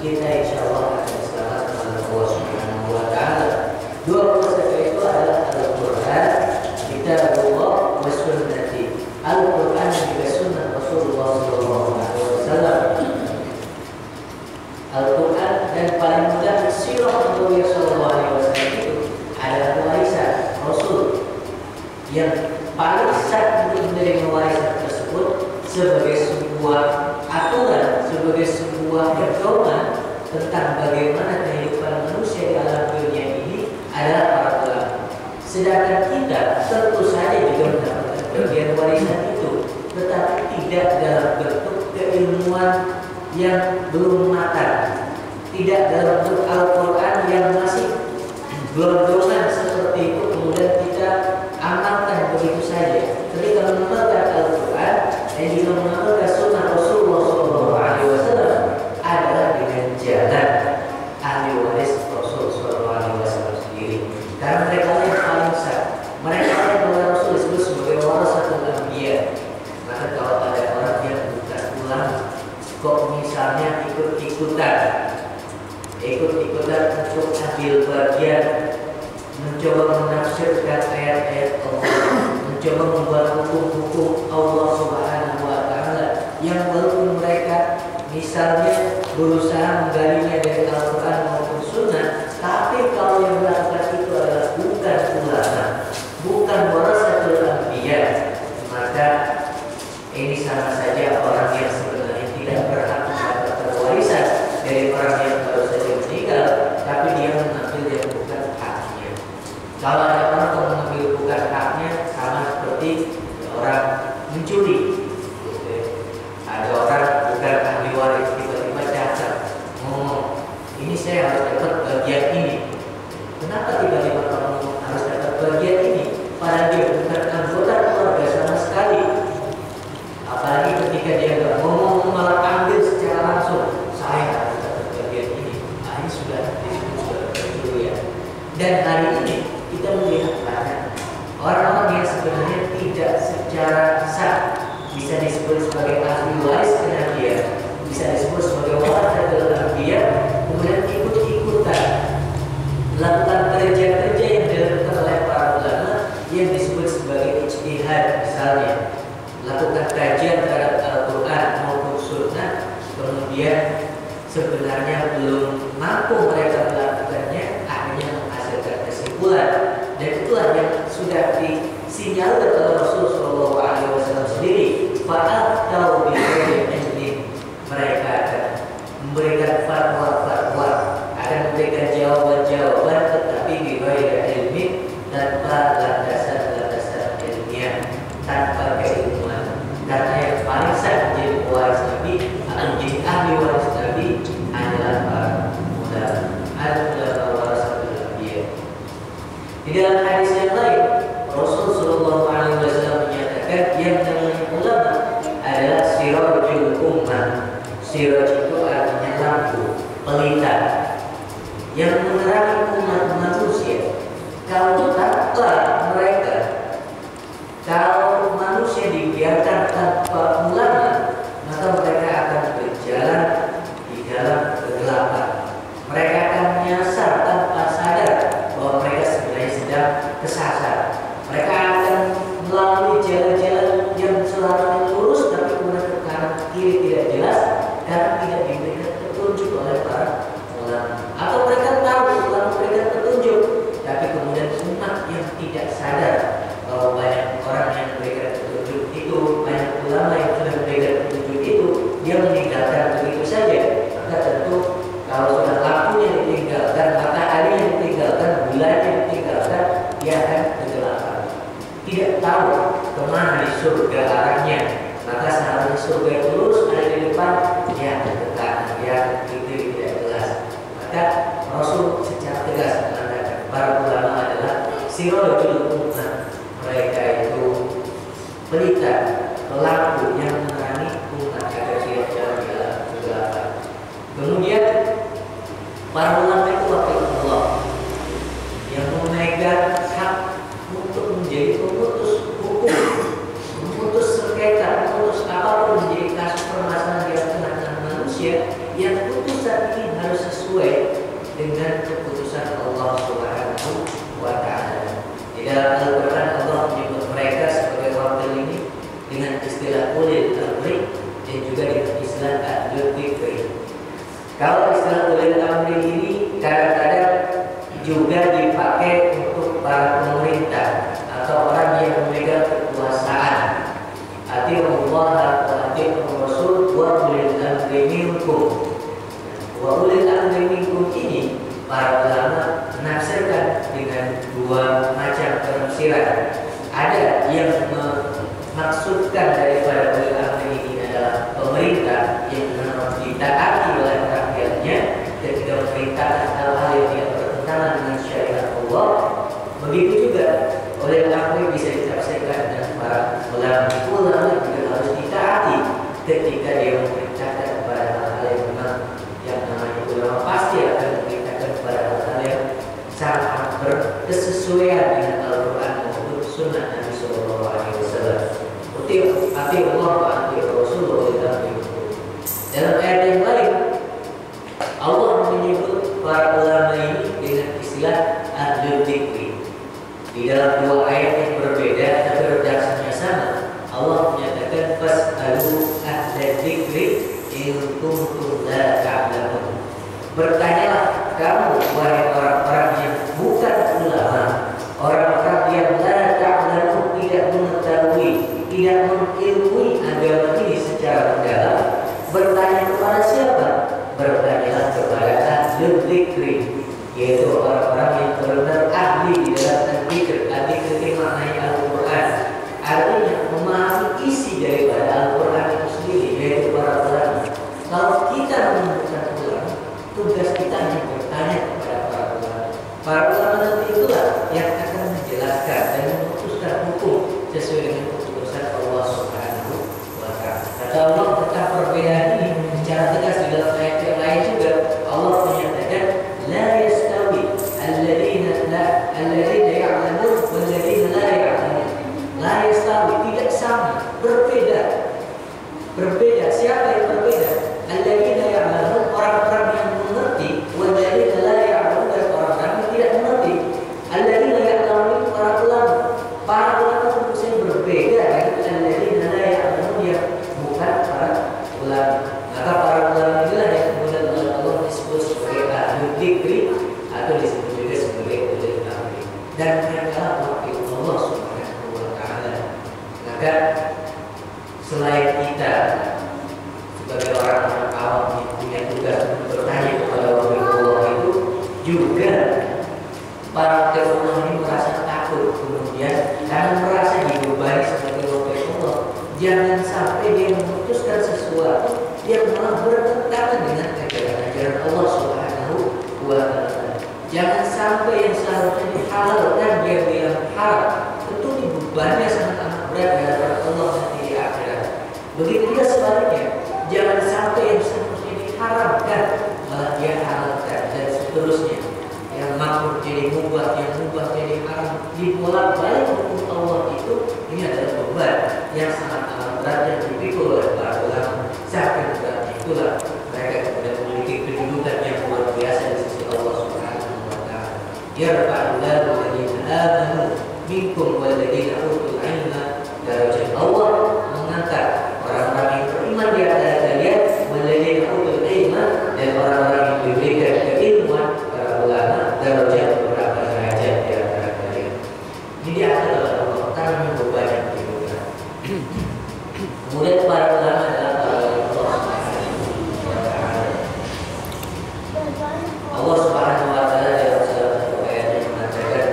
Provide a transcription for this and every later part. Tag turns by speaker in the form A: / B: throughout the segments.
A: kita insya Allah akan selamat kepada Allah Subhanahu wa Ta'ala. Dua pusaka itu adalah Al-Quran, Kitabullah wa Sunnati. Al-Quran dan juga Sunnah Rasulullah SAW. Al-Quran dan paling mudah sirah Nabi Sallallahu Alaihi Wasallam itu adalah warisan Rasul yang paling sah untuk menerima warisan tersebut sebagai sebuah aturan, sebagai sebuah pedoman tentang bagaimana kehidupan manusia di alam dunia ini adalah para ulama. Sedangkan kita tentu saja juga mendapatkan bagian warisan itu, tetapi tidak dalam bentuk keilmuan yang belum matang, tidak dalam bentuk Al-Quran yang masih gelondongan seperti itu kemudian kita amalkan begitu saja. Ketika mengamalkan Al-Quran dan juga mengamalkan Sunnah Rasulullah SAW adalah dengan jalan ahli waris Rasul SAW sendiri. Karena mereka yang paling sah, mereka yang oleh Rasul disebut sebagai warasatul anbiya. Maka kalau ada orang yang bukan ulama, kok misalnya ikut-ikutan untuk ambil bagian, mencoba menafsirkan ayat-ayat Allah, mencoba membuat hukum-hukum Allah Subhanahu wa Ta'ala, yang walaupun mereka misalnya berusaha menggalinya dari Al-Quran maupun Sunnah, tapi kalau yang melakukan itu adalah bukan ulama, bukan warasatul anbiya, maka ini sama saja orang yang sebenarnya tidak berhak mendapatkan warisan dari orang yang baru saja meninggal, tapi dia mengambil yang bukan haknya. Kalau ada orang yang mengambil bukan haknya, sama seperti orang mencuri. Ada orang bukan ahli waris tiba-tiba datang ngomong, ini saya harus dapat bagian ini. Kenapa tiba-tiba kamu harus dapat bagian ini? Padahal dia bukan anggota keluarga sama sekali. Apalagi ketika dia nggak ngomong malah ambil secara langsung, saya harus dapat bagian ini. Ini sudah disebut sebagai dulu ya. Dan hari ini kita melihat banyak orang-orang yang sebenarnya tidak secara sah bisa disebut sebagai ahli waris kenabian, bisa disebut sebagai warasatul anbiya, kemudian ikut-ikutan melakukan kerja-kerja yang dilakukan oleh para ulama yang disebut sebagai ijtihad, misalnya melakukan kajian terhadap Al-Quran maupun Sunnah, kemudian sebenarnya belum mampu mereka melakukannya, akhirnya menghasilkan kesimpulan. Dan itulah yang sudah disinyalir oleh Rasulullah SAW sendiri. Fa'atau bighairi ilmin, mereka akan memberikan fatwa-fatwa, akan memberikan jawaban-jawaban, tetapi bighairi ilmin, tanpa landasan-landasan ilmiah, tanpa keilmuan. Karena yang paling sah menjadi waris Nabi atau menjadi ahli waris Nabi adalah para ulama. Al-ulama warasatul anbiya. Di dalam hadis yang lain, Rasul Shallallahu Alaihi Wasallam menyatakan yang namanya ulama adalah sirajul ummah. Siraj itu artinya lampu, pelita yang menerangi umat manusia. Kalau tanpa mereka, kalau manusia dibiarkan tanpa ulama, maka mereka akan berjalan di dalam kegelapan. Mereka akan menyasar tanpa sadar bahwa mereka sebenarnya sedang kesasar. Mereka akan melalui jalan-jalan yang seharusnya lurus, tapi kemudian ke kanan kiri tidak jelas karena tidak diberikan petunjuk oleh para ulama. Atau mereka tahu ulama memberikan petunjuk, tapi kemudian umat yang tidak sadar bahwa banyak orang yang memberikan petunjuk itu, banyak ulama yang sudah memberikan petunjuk itu, dia meninggalkan begitu saja. Maka tentu kalau sudah lampunya ditinggalkan, matahari yang ditinggalkan, bulan yang ditinggalkan, dia akan kegelapan. Tidak tahu kemana di surga arahnya. Maka seharusnya surga itu lurus ada di depan, dia akan ke kanan, dia akan ke kiri, tidak jelas. Maka Rasul secara tegas mengatakan para ulama adalah sirajul ummah. Mereka itu pelita, pelaku yang menerangi umat agar tidak jalan di dalam kegelapan. Kemudian para ulama itu wakil Allah yang memegang hak untuk menjadi pemutus hukum, memutus sengketa, memutus apapun menjadi kasus permasalahan di tengah-tengah manusia, yang putusan ini dengan keputusan Allah Subhanahu wa Ta'ala. Di dalam Al-Quran Allah menyebut mereka sebagai wakil ini dengan istilah ulil amri dan juga dengan istilah ahlul dzikri. Kalau istilah ulil amri ini kadang-kadang juga dipakai untuk para pemerintah atau orang yang memegang kekuasaan. Atiullah wa atiur rasul wa ulil amri minkum. Wa ulil amri minkum ini para ulama menafsirkan dengan dua macam penafsiran. Ada yang memaksudkan daripada ulil amri ini adalah pemerintah yang memang ditaati oleh rakyatnya ketika memerintahkan hal-hal yang tidak bertentangan dengan syariat Allah. Begitu juga ulil amri bisa ditafsirkan dengan para ulama. Ulama juga harus ditaati ketika dia memerintahkan kepada hal-hal yang memang yang namanya ulama pasti akan memerintahkan kepada hal-hal yang sangat berkesesuaian dengan Al-Quran maupun Sunnah Nabi Sallallahu Alaihi Wasallam. Ati Allah wa ati Rasulullah. Dalam ayat yang lain Allah menyebut para ulama ini dengan istilah ahlul dzikri. Di dalam dua ayat yang berbeda tapi redaksinya sama, Allah menyatakan fas'alu ahla dzikri in kuntum la ta'lamun. Bertanyalah kamu wahai orang-orang yang bukan ulama, orang-orang yang la ta'lamun, tidak mengetahui, tidak mengilmui agama ini secara mendalam. Bertanya kepada siapa? Bertanyalah kepada ahlul dzikri, yaitu orang-orang yang benar-benar ahli di dalam dzikir. Dzikir ini maknanya Al-Quran, artinya memahami isi daripada Al-Quran itu sendiri, yaitu para ulama. Kalau kita menemukan ulama, tugas kita hanya bertanya kepada para ulama. Para ulama nanti itulah yang akan menjelaskan dan memutuskan hukum sesuai dengan keputusan Allah Subhanahu wa Ta'ala. Kata Allah tentang perbedaan ini secara tegas di dalam ayat yang lain juga. Allah menyatakan la yastawi alladzina ya'lamun wal ladzina la ya'lamun. La yastawi, tidak sama, berbeda. Berbeda. Siapa yang berbeda? Alladzina ya'lamun, orang-orang yang mengerti, wal ladzina la ya'lamun, dan orang-orang yang tidak mengerti. Alladzina ya'lamun, para ulama. Para ulama itu yang berbeda dengan alladzina la ya'lamun, yang bukan para ulama. Maka para ulama inilah yang kemudian oleh Allah disebut sebagai ahlul dzikri atau disebut juga sebagai ulil amri. Dan mereka wakil Allah Subhanahu wa Ta'ala. Maka selain kita sebagai orang-orang awam yang punya tugas untuk bertanya kepada wakil Allah itu, juga para wakil Allah ini merasa takut kemudian karena merasa dibebani sebagai wakil Allah. Jangan sampai dia memutuskan sesuatu yang malah bertentangan dengan ajaran Allah Subhanahu wa Ta'ala. Jangan sampai yang seharusnya dihalalkan dia bilang haram, tentu dibebannya sangat amat berat di hadapan Allah nanti di akhirat. Begitu juga sebaliknya, jangan sampai yang seharusnya diharamkan malah dia halalkan dan seterusnya. Yang makruh jadi mubah, yang mubah jadi haram, dibolak-balik hukum Allah itu, ini adalah beban yang sangat amat berat yang dipikul oleh para ulama. Saking beratnya itulah mereka kemudian memiliki kedudukan yang luar biasa di sisi Allah Subhanahu wa Ta'ala. Yarfa'u Allahu alladziina aamanu minkum walladziina utul 'ilma darajat. Allah mengangkat orang-orang yang beriman di antara kalian, walladziina utul 'ilma, dan orang-orang yang diberikan keilmuan, para ulama, darajat, beberapa derajat di antara kalian. Ini diatur oleh Allah karena beban yang diberikan. Kemudian para ulama adalah Allah Subhanahu wa Ta'ala dalam salah satu ayatnya mengatakan,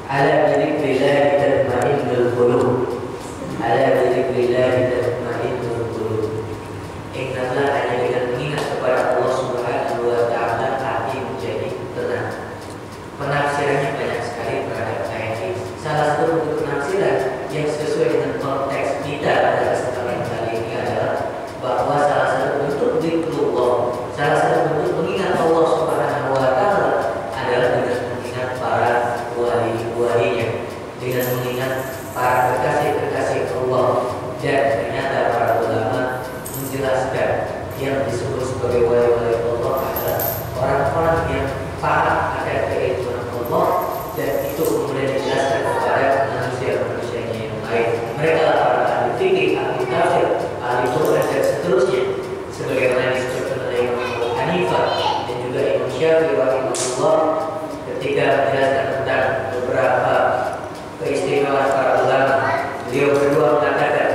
A: ala bidzikrillah tatma'innul qulub, ala bidzikrillah tatma'innul qulub. Ingatlah hanya dengan mengingat kepada Allah Subhanahu wa Ta'ala hati menjadi tenang. Penafsirannya banyak sekali terhadap ayat ini. Salah satu bentuk penafsiran yang sesuai dengan konteks kita pada kesempatan kali ini adalah bahwa salah satu bentuk zikrullah, salah satu bentuk mengingat Allah Subhanahu wa Ta'ala adalah dengan mengingat para wali-walinya, dengan mengingat para kekasih-kekasih Allah. Dan ternyata kemudian dijelaskan kepada manusia-manusianya yang lain. Mereka lah para ahli fikih, ahli tafsir, ahli Quran dan seterusnya. Sebagaimana disebutkan oleh Imam Abu Hanifah dan juga Imam Syafi'i rahimahullah ketika menjelaskan tentang beberapa keistimewaan para ulama. Beliau berdua mengatakan,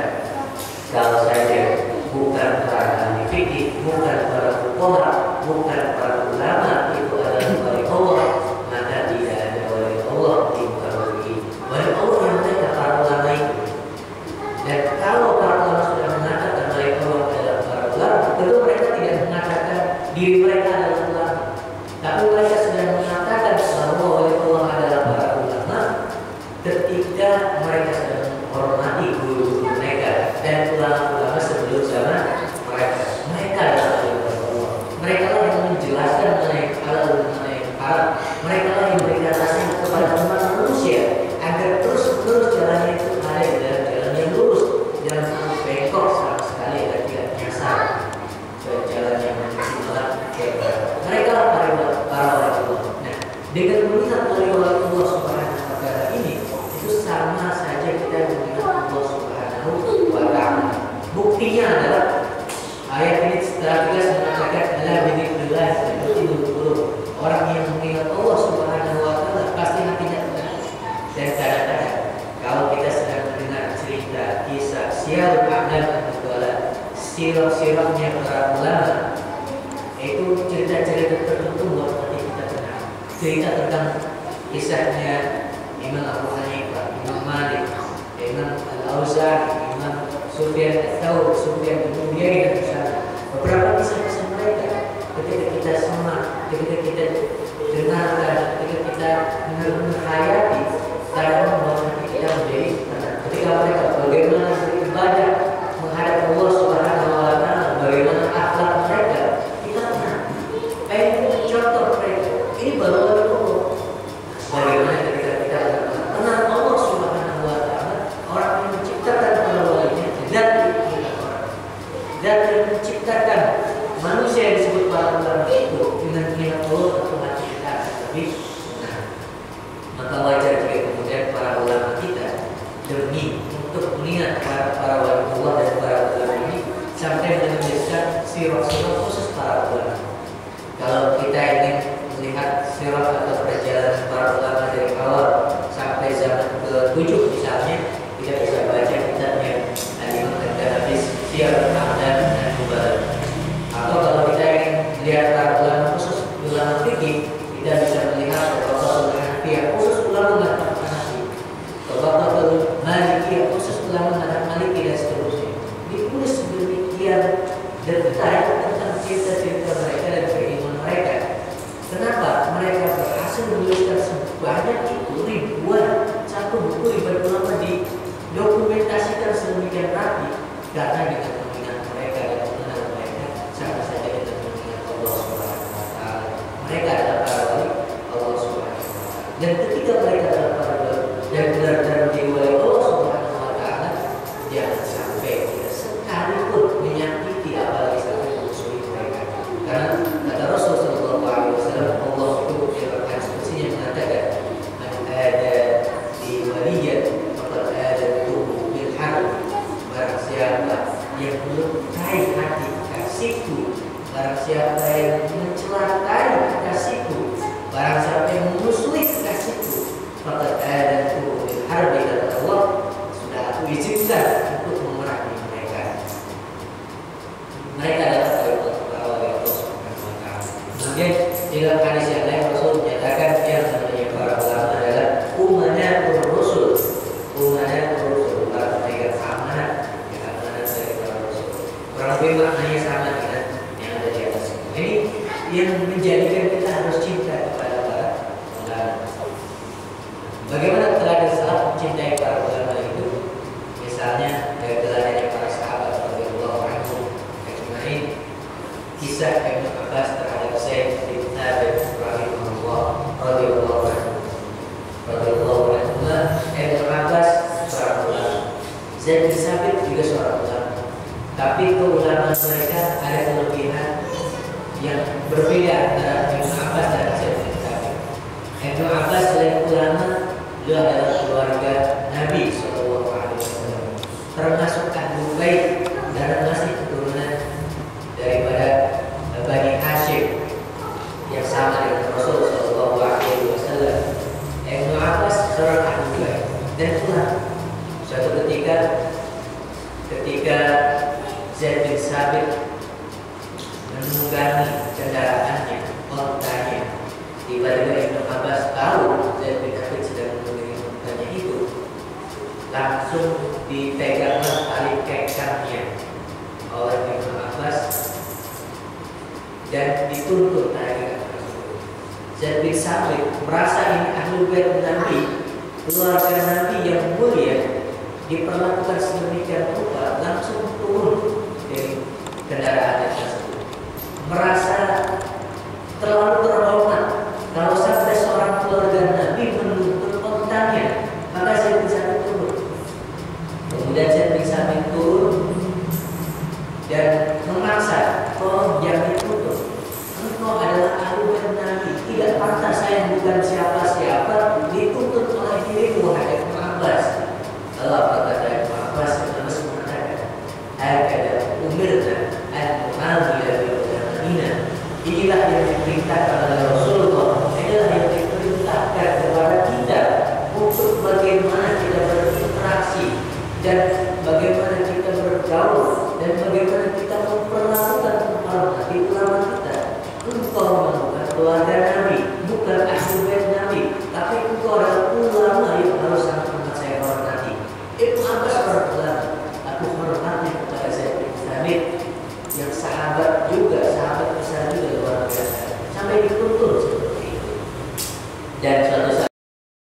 A: kalau saja bukan para ahli fikih, bukan para fuqaha, bukan para ulama itu adalah wali Allah, maka tidak ada wali Allah di muka bumi. Wali Allah yang mereka para ulama itu. Dan kalau para ulama sudah mengatakan wali Allah adalah para ulama, tentu mereka tidak mengatakan diri mereka adalah ulama, tapi mereka sudah mengatakan bahwa wali Allah adalah para ulama ketika mereka sedang menghormati guru-guru mereka dan ulama-ulama sebelum zaman mereka. Mereka adalah wali Allah. Mereka lah yang menjelaskan mengenai halal dan mengenai haram. Mereka lah yang memberikan nasihat kepada umat manusia agar terus-menerus jalannya itu ada di dalam jalan yang lurus, jangan sampai bengkok sama sekali dan tidak nyasar ke jalan yang menuju malam. Mereka lah para wali Allah. Nah, dengan melihat wali Allah Subhanahu wa Ta'ala ini, itu sama saja kita melihat Allah Subhanahu wa Ta'ala. Buktinya adalah ayat ini setelah kita mengatakan ala bidzikrillah tatma'innul qulub. Orang yang mengingat Allah Subhanahu wa Ta'ala pasti hatinya tenang. Dan kadang-kadang kalau kita sedang mendengar cerita kisah siar a'lam al-muqalah, sirah-sirahnya para ulama, itu cerita-cerita tertentu buat hati kita tenang. Cerita tentang kisahnya Imam Abu Hanifah, Imam Malik, Imam Al-Auza'i, Imam Sufyan ats-Tsauri, Sufyan bin Uyainah, beberapa kisah-kisah mereka ketika kita semak, ketika kita dengarkan, ketika kita menghayati, kadang membuat hati kita menjadi tenang. Ketika mereka bagaimana beribadah menghadap Allah Subhanahu wa Ta'ala, bagaimana akhlak mereka, kita tenang. Pengen contoh mereka, ini baru Allah. Bagaimana ketika kita mengenal Allah Subhanahu wa Ta'ala, orang yang menciptakan para walinya, zat yang menciptakan manusia yang disebut para ulama itu, dengan mengingat Allah tentu hati kita akan lebih tenang. Maka wajar jika kemudian para ulama kita demi untuk mengingat para wali Allah dan para ulama ini sampai menuliskan sirah-sirah khusus para ulama. Kalau kita ingin melihat sirah atau perjalanan para ulama dari awal sampai zaman ke-7 misalnya, kita bisa baca kitabnya Al-Imam Al-Dhahabi Syiar A'lam Al-Nubala. Atau kalau kita ingin melihat para ulama khusus ulama fikih, kita bisa melihat Tabaqatul Hanafiyah khusus ulama mazhab Hanafi, Tabaqatul Malikiyah khusus ulama mazhab Maliki dan seterusnya. Ditulis sedemikian detail tentang cerita-cerita mereka dan keimanan mereka. Kenapa mereka berhasil menuliskan sebanyak itu, ribuan, satu buku ribuan ulama didokumentasikan sedemikian rapi? Karena dengan mengingat mereka dan mengenal mereka, sama saja dengan mengingat Allah Subhanahu wa Ta'ala. Mereka adalah para wali Allah Subhanahu wa Ta'ala. Dan ketika mereka adalah para wali dan benar-benar menjadi wali Allah Subhanahu wa Ta'ala, jangan sampai kita sekalipun menyakiti apalagi sampai memusuhi mereka. Karena kata Rasul sallallahu alaihi wasallam, Allah itu dalam hadis qudsinya mengatakan, "Man ada di waliyan faqad adantuhu bil harb." Barang siapa yang melukai hati kasihku, barang siapa yang mencelakai kasihku, barang siapa yang memusuhi kasihku, faqad adantuhu bil harb, kata Allah, sudah aku izinkan untuk memerangi mereka. Mereka adalah para wali Allah Subhanahu wa Ta'ala. Kemudian dalam hadis yang lain Rasul menyatakan yang namanya para ulama adalah umanatul rusul. Umanatul rusul, para pemegang amanat, amanat dari para rasul. Kurang lebih maknanya sama dengan yang ada di atas ini. Ini yang menjadikan kita harus cinta kepada para ulama. Bagaimana teladan salaf mencintai para ulama itu? Misalnya dari teladannya para sahabat radhiyallahu anhum ajma'in, kisah Ibnu Abbas terhadap Zaid bin Thabit rahimahullah radhiyallahu anhu. Ibnu Abbas seorang ulama, Zaid bin Thabit juga seorang ulama. Tapi keulamaan mereka ada kelebihan yang berbeda antara Ibnu Abbas dan Zaid bin Thabit. Ibnu Abbas selain ulama, beliau adalah keluarga Nabi Shallallahu Alaihi Wasallam, termasuk Ahlul Bait dan masih keturunan daripada Bani Hashim yang sama dengan Rasul Shallallahu Alaihi Wasallam. Ibnu Abbas seorang Ahlul Bait dan pula suatu ketika Zaid bin Sabit menunggangi kendaraannya, ontanya, tiba-tiba Ibnu Abbas tahu Zaid bin Sabit sedang menunggangi ontanya itu, langsung dipeganglah tali kekangnya oleh Ibnu Abbas dan dituntut tali kekang tersebut. Zaid bin Sabit merasa ini Ahlul Bait Nabi, keluarga Nabi yang mulia, diperlakukan sedemikian rupa, langsung turun dari kendaraan tersebut, merasa terlalu terhormat. Kalau sampai seorang keluarga Nabi menuntut ontanya, maka saya bisa turun. Kemudian saya bisa turun dan memaksa, "Oh, jangan ditutup. Engkau adalah Ahlul Bait Nabi. Tidak pantas saya bukan siapa-siapa dituntut oleh dirimu, wahai Ibnu Abbas." Lalu apa kata Ibnu Abbas? Terus mengatakan, "Hakada umirna an nu'amila bil mu'minina." Inilah yang diperintahkan oleh Rasulullah, inilah yang diperintahkan kepada kita untuk bagaimana kita berinteraksi dan bagaimana kita bergaul dan bagaimana kita memperlakukan menghormati ulama kita. Engkau bukan keluarga Nabi, bukan Ahlul Bait Nabi, tapi engkau adalah ulama yang harus sangat saya hormati. Ibnu Abbas berkata, aku hormati kepada Zaid bin Sabit yang sahabat juga, sahabat besar juga luar biasa, sampai dituntut seperti itu. Dan